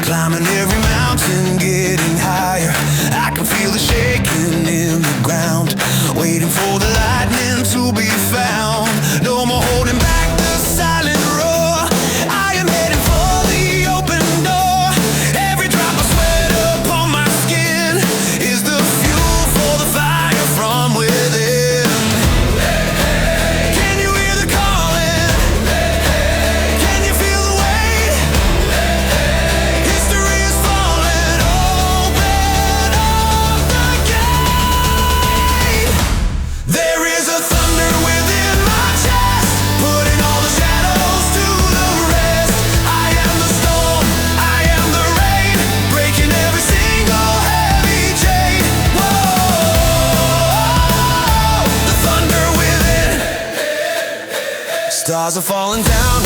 climbing every mountain, getting higher. I can feel the shaking in the ground, waiting for the lightning to be found. No more holding back the silent roar. I am heading for the open door. Every drop of sweat upon my skin is the fuel for the fire from within. Can you hear the calling? Can you feel the weight? History is falling. Open up the gate. There is a thunder within my chest, putting all the shadows to the rest. I am the storm, I am the rain, breaking every single heavy chain. Whoa, the thunder within. Stars are falling down